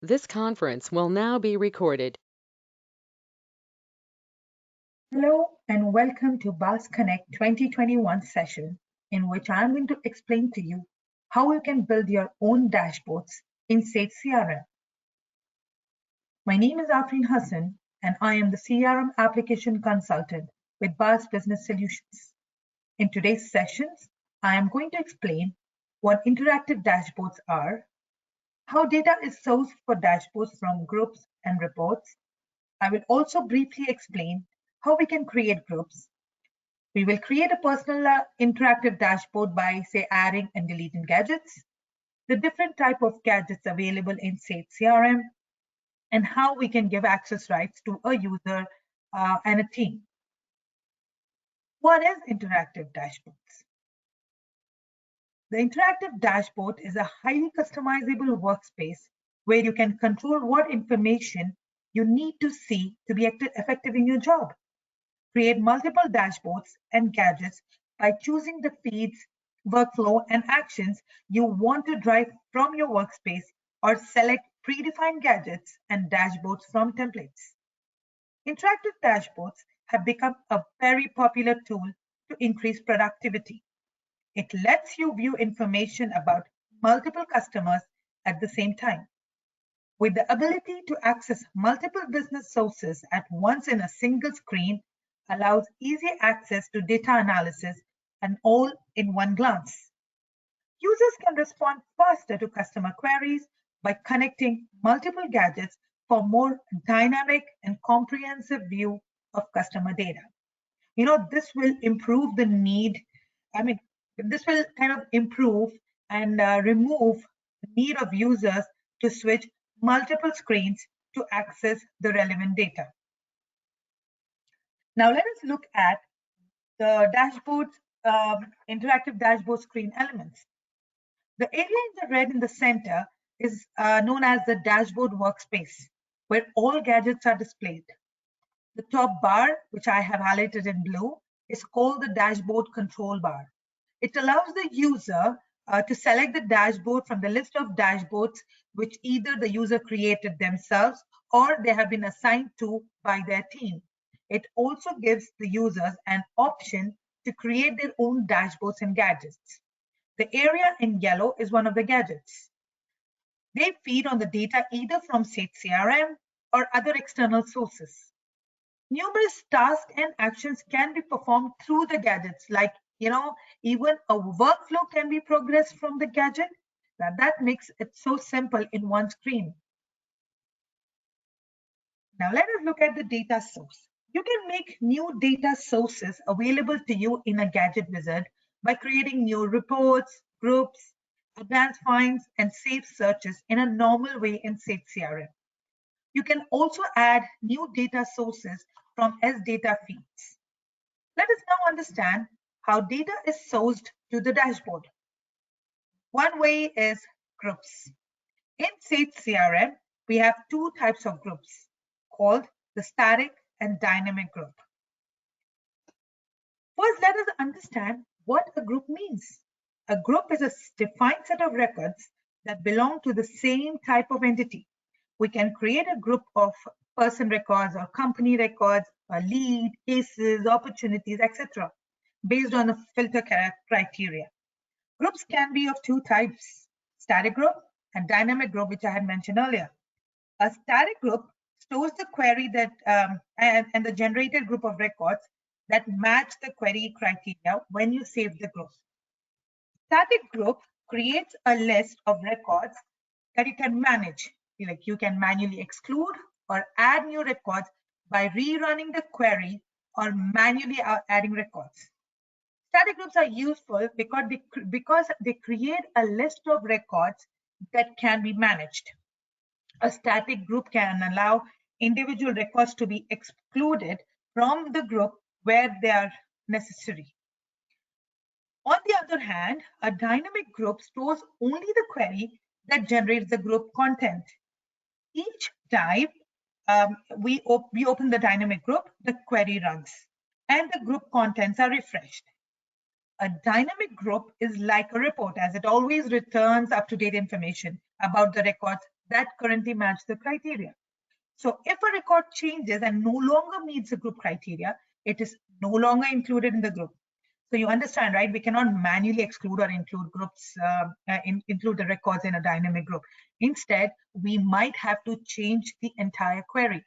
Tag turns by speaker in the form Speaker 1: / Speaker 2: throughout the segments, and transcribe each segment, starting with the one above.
Speaker 1: This conference will now be recorded.
Speaker 2: Hello and welcome to BAASS Connect 2021 session, in which I'm going to explain to you how you can build your own dashboards in Sage CRM. My name is Afreen Hassan and I am the CRM application consultant with BAASS Business Solutions. In today's sessions, I am going to explain what interactive dashboards are, how data is sourced for dashboards from groups and reports. I will also briefly explain how we can create groups. We will create a personal interactive dashboard by, say, adding and deleting gadgets, the different type of gadgets available in Sage CRM, and how we can give access rights to a user and a team. What is interactive dashboards? The interactive dashboard is a highly customizable workspace where you can control what information you need to see to be effective in your job. Create multiple dashboards and gadgets by choosing the feeds, workflow, and actions you want to drive from your workspace, or select predefined gadgets and dashboards from templates. Interactive dashboards have become a very popular tool to increase productivity. It lets you view information about multiple customers at the same time. With the ability to access multiple business sources at once in a single screen, allows easy access to data analysis and all in one glance. Users can respond faster to customer queries by connecting multiple gadgets for more dynamic and comprehensive view of customer data. This will improve the need. This will kind of improve and remove the need of users to switch multiple screens to access the relevant data. Now let us look at the dashboard's interactive dashboard screen elements. The area in the red in the center is known as the dashboard workspace, where all gadgets are displayed. The top bar, which I have highlighted in blue, is called the dashboard control bar. It allows the user to select the dashboard from the list of dashboards which either the user created themselves or they have been assigned to by their team. It also gives the users an option to create their own dashboards and gadgets. The area in yellow is one of the gadgets. They feed on the data either from Sage CRM or other external sources. Numerous tasks and actions can be performed through the gadgets, like, even a workflow can be progressed from the gadget. Now that makes it so simple in one screen. Now let us look at the data source. You can make new data sources available to you in a gadget wizard by creating new reports, groups, advanced finds, and saved searches in a normal way in Sage CRM. You can also add new data sources from S-data feeds. Let us now understand how data is sourced to the dashboard. One way is groups. In Sage CRM, we have two types of groups called the static and dynamic group. First, let us understand what a group means. A group is a defined set of records that belong to the same type of entity. We can create a group of person records or company records, or lead, cases, opportunities, etc., based on a filter criteria. Groups can be of two types, static group and dynamic group, which I had mentioned earlier. A static group stores the query that and the generated group of records that match the query criteria when you save the group. Static group creates a list of records that you can manage. Like, you can manually exclude or add new records by rerunning the query or manually adding records. Static groups are useful because they create a list of records that can be managed. A static group can allow individual records to be excluded from the group where they are necessary. On the other hand, a dynamic group stores only the query that generates the group content. Each time we open the dynamic group, the query runs and the group contents are refreshed. A dynamic group is like a report, as it always returns up-to-date information about the records that currently match the criteria. So if a record changes and no longer meets the group criteria, it is no longer included in the group. So you understand, right? We cannot manually exclude or include groups, include the records in a dynamic group. Instead, we might have to change the entire query.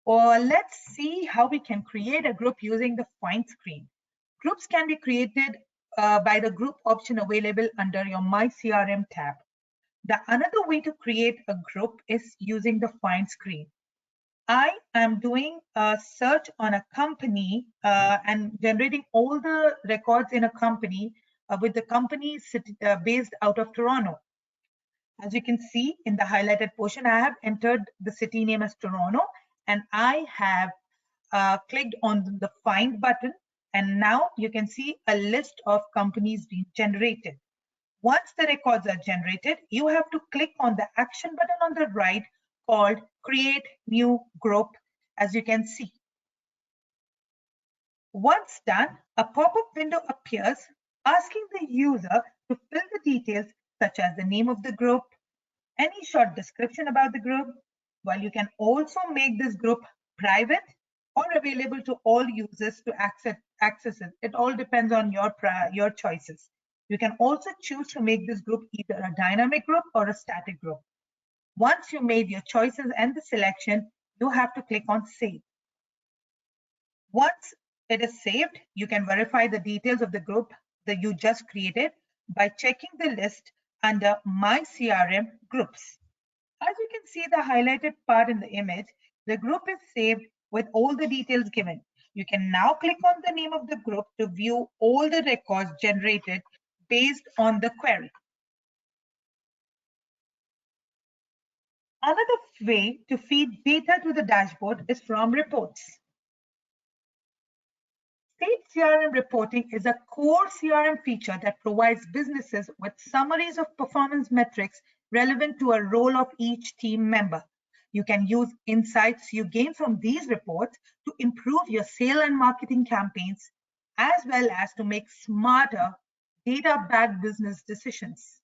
Speaker 2: Or let's see how we can create a group using the Find screen. Groups can be created by the group option available under your My CRM tab. The another way to create a group is using the Find screen. I am doing a search on a company and generating all the records in a company with the company based out of Toronto. As you can see in the highlighted portion, I have entered the city name as Toronto, and I have clicked on the Find button, and now you can see a list of companies being generated. Once the records are generated, you have to click on the action button on the right called Create New Group, as you can see. Once done, a pop-up window appears asking the user to fill the details such as the name of the group, any short description about the group, while you can also make this group private or available to all users to access it. It all depends on your choices. You can also choose to make this group either a dynamic group or a static group. Once you made your choices and the selection, you have to click on Save. Once it is saved, you can verify the details of the group that you just created by checking the list under My CRM Groups. As you can see the highlighted part in the image, the group is saved with all the details given. You can now click on the name of the group to view all the records generated based on the query. Another way to feed data to the dashboard is from reports. State CRM reporting is a core CRM feature that provides businesses with summaries of performance metrics relevant to a role of each team member. You can use insights you gain from these reports to improve your sales and marketing campaigns, as well as to make smarter data-backed business decisions.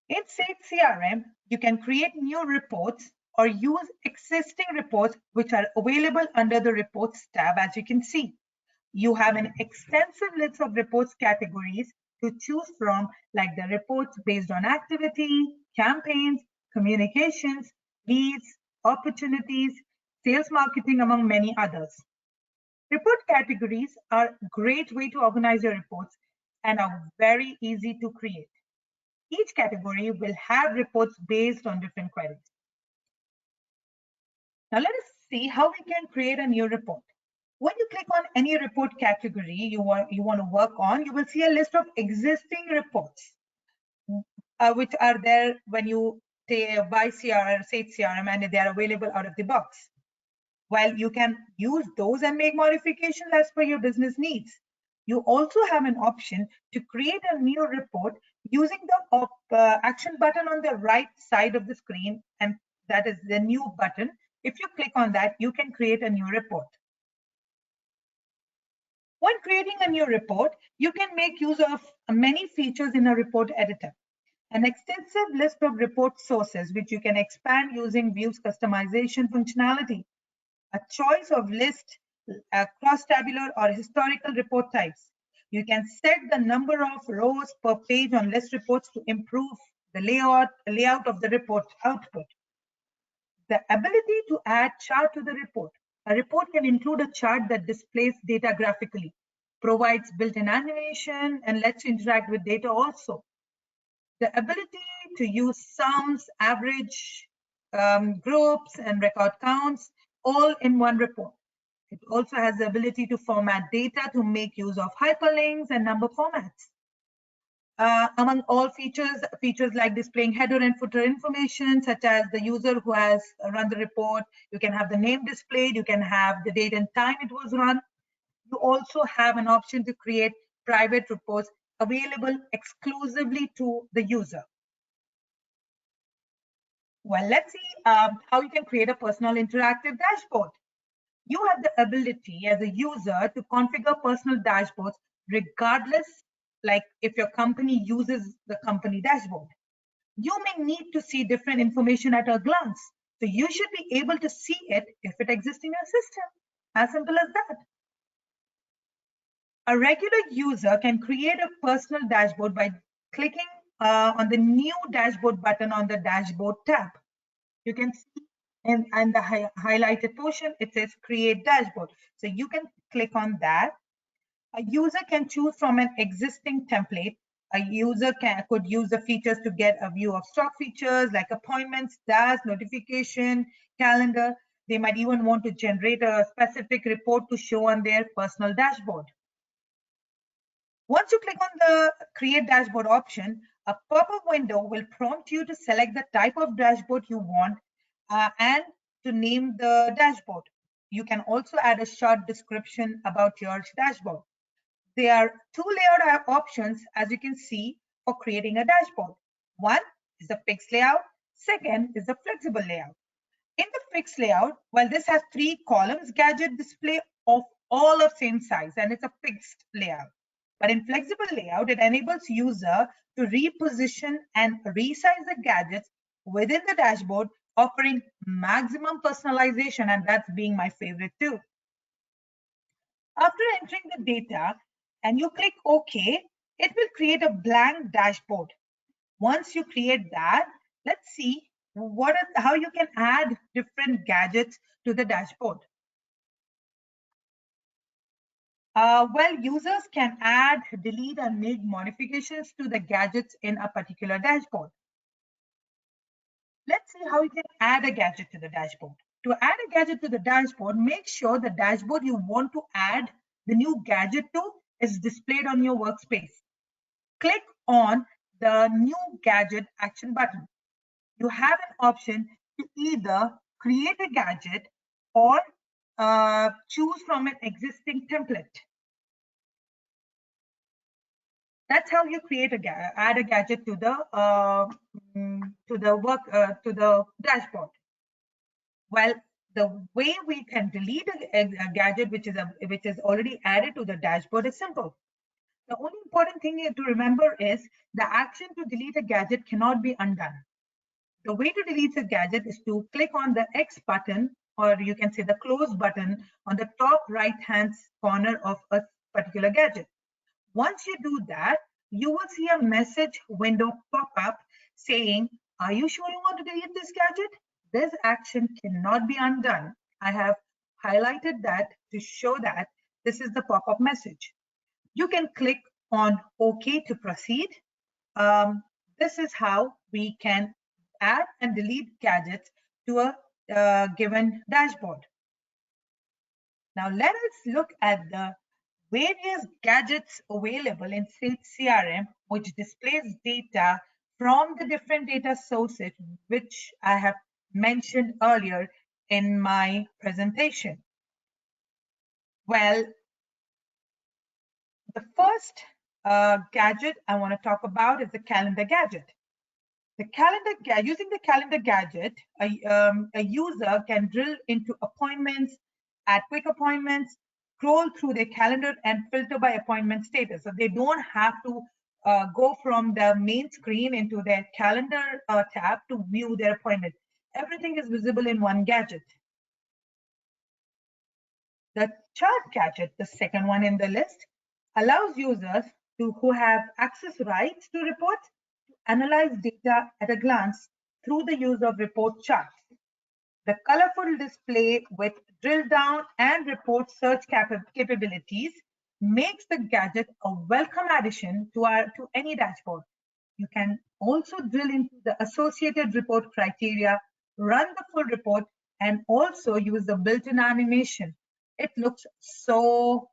Speaker 2: In Sage CRM, you can create new reports or use existing reports which are available under the Reports tab, as you can see. You have an extensive list of reports categories to choose from, like the reports based on activity, campaigns, communications, leads, opportunities, sales marketing, among many others. Report categories are a great way to organize your reports and are very easy to create. Each category will have reports based on different queries. Now let us see how we can create a new report. When you click on any report category you want to work on, you will see a list of existing reports, which are there when you buy Sage CRM, and they are available out of the box. While you can use those and make modifications as per your business needs, you also have an option to create a new report using the action button on the right side of the screen, and that is the new button. If you click on that, you can create a new report. When creating a new report, you can make use of many features in a report editor. An extensive list of report sources, which you can expand using View's customization functionality. A choice of list, cross-tabular or historical report types. You can set the number of rows per page on list reports to improve the layout of the report output. The ability to add chart to the report. A report can include a chart that displays data graphically, provides built-in animation, and lets you interact with data also. The ability to use sums, average, groups, and record counts all in one report. It also has the ability to format data to make use of hyperlinks and number formats. Among all features like displaying header and footer information, such as the user who has run the report, you can have the name displayed, you can have the date and time it was run. You also have an option to create private reports available exclusively to the user. Well, let's see how you can create a personal interactive dashboard. You have the ability as a user to configure personal dashboards regardless, like if your company uses the company dashboard. You may need to see different information at a glance. So you should be able to see it if it exists in your system. As simple as that. A regular user can create a personal dashboard by clicking on the new dashboard button on the dashboard tab. You can see in the highlighted portion, it says create dashboard. So you can click on that. A user can choose from an existing template. A user could use the features to get a view of stock features like appointments, tasks, notification, calendar. They might even want to generate a specific report to show on their personal dashboard. Once you click on the create dashboard option, a pop-up window will prompt you to select the type of dashboard you want and to name the dashboard. You can also add a short description about your dashboard. There are two layout options, as you can see, for creating a dashboard. One is the fixed layout. Second is the flexible layout. In the fixed layout, well, this has 3 columns, gadget display of all of same size, and it's a fixed layout. But in flexible layout, it enables user to reposition and resize the gadgets within the dashboard, offering maximum personalization, and that's being my favorite too. After entering the data and you click OK, it will create a blank dashboard. Once you create that, let's see how you can add different gadgets to the dashboard. Well, users can add, delete, and make modifications to the gadgets in a particular dashboard. Let's see how you can add a gadget to the dashboard. To add a gadget to the dashboard, make sure the dashboard you want to add the new gadget to is displayed on your workspace. Click on the new gadget action button. You have an option to either create a gadget or choose from an existing template. That's how you create add a gadget to the dashboard. Well, the way we can delete a gadget which is already added to the dashboard is simple. The only important thing to remember is the action to delete a gadget cannot be undone. The way to delete a gadget is to click on the X button, or you can say the close button on the top right-hand corner of a particular gadget. Once you do that, you will see a message window pop up saying, are you sure you want to delete this gadget? This action cannot be undone. I have highlighted that to show that this is the pop-up message. You can click on OK to proceed. This is how we can add and delete gadgets to a given dashboard. Now let us look at the various gadgets available in CRM, which displays data from the different data sources, which I have mentioned earlier in my presentation. Well, the first gadget I want to talk about is the calendar gadget. Using the calendar gadget, a user can drill into appointments, add quick appointments, scroll through their calendar, and filter by appointment status. So they don't have to go from the main screen into their calendar tab to view their appointment. Everything is visible in one gadget. The chart gadget, the second one in the list, allows users who have access rights to reports to analyze data at a glance through the use of report charts. The colorful display with drill down and report search capabilities makes the gadget a welcome addition to any dashboard. You can also drill into the associated report criteria, run the full report, and also use the built-in animation. It looks so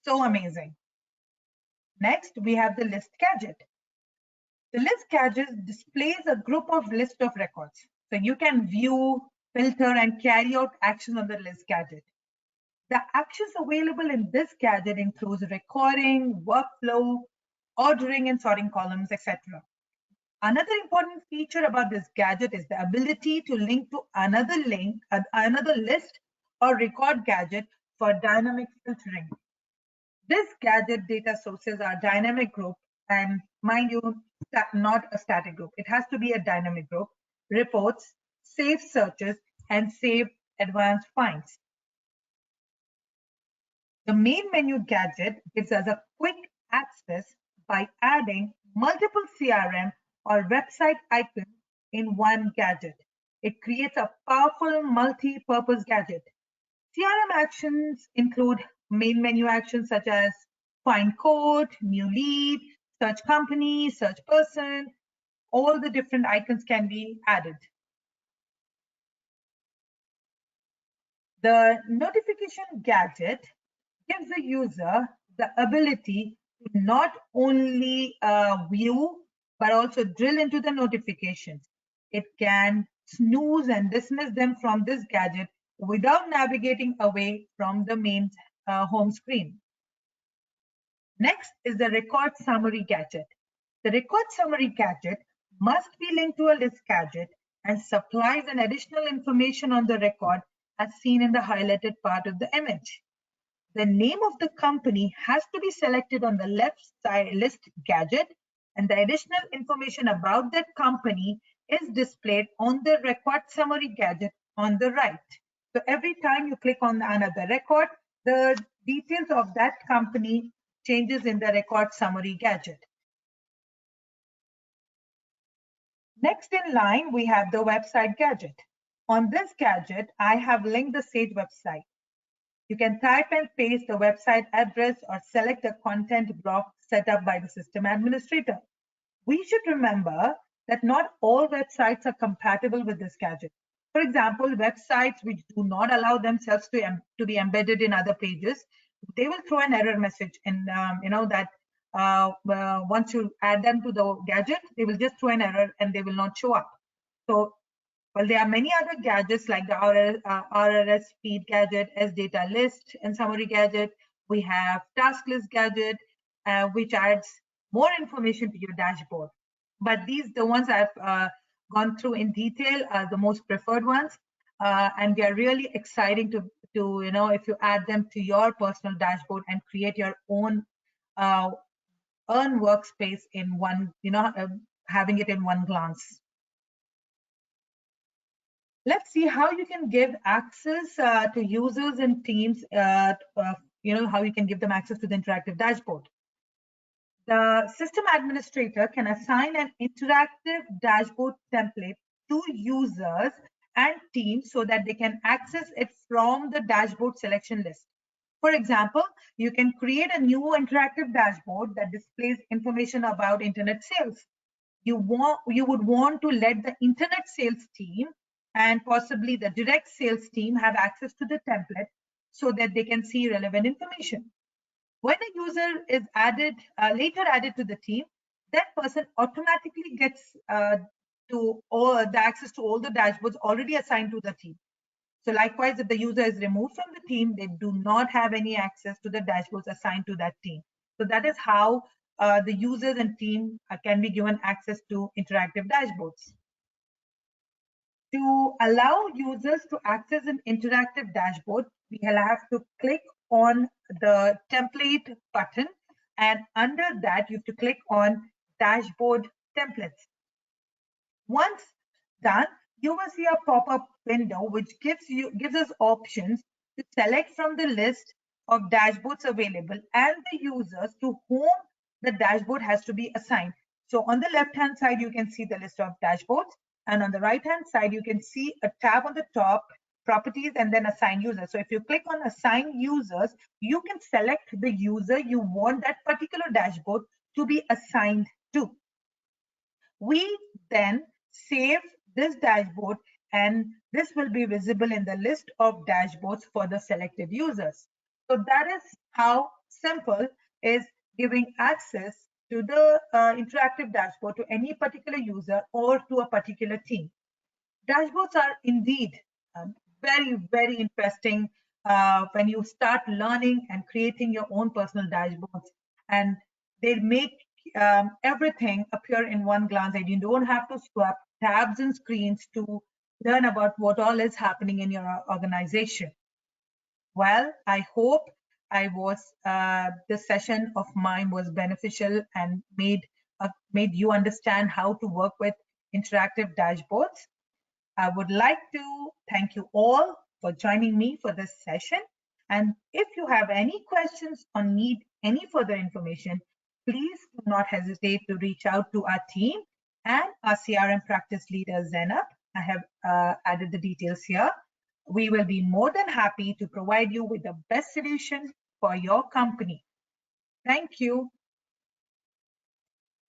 Speaker 2: amazing. Next, we have the list gadget. The list gadget displays a group of list of records. So you can view, filter, and carry out actions on the list gadget. The actions available in this gadget includes recording, workflow, ordering and sorting columns, etc. Another important feature about this gadget is the ability to link to another list or record gadget for dynamic filtering. This gadget data sources are dynamic group and mind you, not a static group. It has to be a dynamic group, reports, save searches, and save advanced finds. The main menu gadget gives us a quick access by adding multiple CRM or website icons in one gadget. It creates a powerful multi-purpose gadget. CRM actions include main menu actions such as find code, new lead, search company, search person. All the different icons can be added. The notification gadget gives the user the ability to not only view, but also drill into the notifications. It can snooze and dismiss them from this gadget without navigating away from the main home screen. Next is the record summary gadget. The record summary gadget must be linked to a list gadget and supplies an additional information on the record as seen in the highlighted part of the image. The name of the company has to be selected on the left side list gadget, and the additional information about that company is displayed on the record summary gadget on the right. So every time you click on another record, the details of that company changes in the record summary gadget. Next in line, we have the website gadget. On this gadget, I have linked the Sage website. You can type and paste the website address or select a content block set up by the system administrator. We should remember that not all websites are compatible with this gadget. For example, websites which do not allow themselves to be embedded in other pages, they will throw an error message in, that once you add them to the gadget, they will just throw an error and they will not show up. So, well, there are many other gadgets like the RRS feed gadget, data list and summary gadget. We have task list gadget, which adds more information to your dashboard. But the ones I've gone through in detail are the most preferred ones. And they are really exciting to if you add them to your personal dashboard and create your own earn workspace in one, having it in one glance. Let's see how you can give access to users and teams, how you can give them access to the interactive dashboard. The system administrator can assign an interactive dashboard template to users and teams so that they can access it from the dashboard selection list. For example, you can create a new interactive dashboard that displays information about internet sales. You would want to let the internet sales team and possibly the direct sales team have access to the template so that they can see relevant information. When a user is later added to the team, that person automatically gets to all the access to all the dashboards already assigned to the team. So likewise, if the user is removed from the team, they do not have any access to the dashboards assigned to that team. So that is how the users and team can be given access to interactive dashboards. To allow users to access an interactive dashboard, we will have to click on the template button, and under that you have to click on dashboard templates. Once done, you will see a pop-up window which gives us options to select from the list of dashboards available and the users to whom the dashboard has to be assigned. So on the left hand side you can see the list of dashboards, and on the right hand side you can see a tab on the top, properties, and then assign users. So if you click on assign users, you can select the user you want that particular dashboard to be assigned to. We then save this dashboard, and this will be visible in the list of dashboards for the selected users. So that is how simple is giving access to the interactive dashboard to any particular user or to a particular team. Dashboards are indeed very, very interesting when you start learning and creating your own personal dashboards, and they make everything appear in one glance, and you don't have to swap tabs and screens to learn about what all is happening in your organization. Well, I hope this session of mine was beneficial and made you understand how to work with interactive dashboards. I would like to thank you all for joining me for this session. And if you have any questions or need any further information, please do not hesitate to reach out to our team and our CRM practice leader, Zainab. I have added the details here. We will be more than happy to provide you with the best solution for your company. Thank you.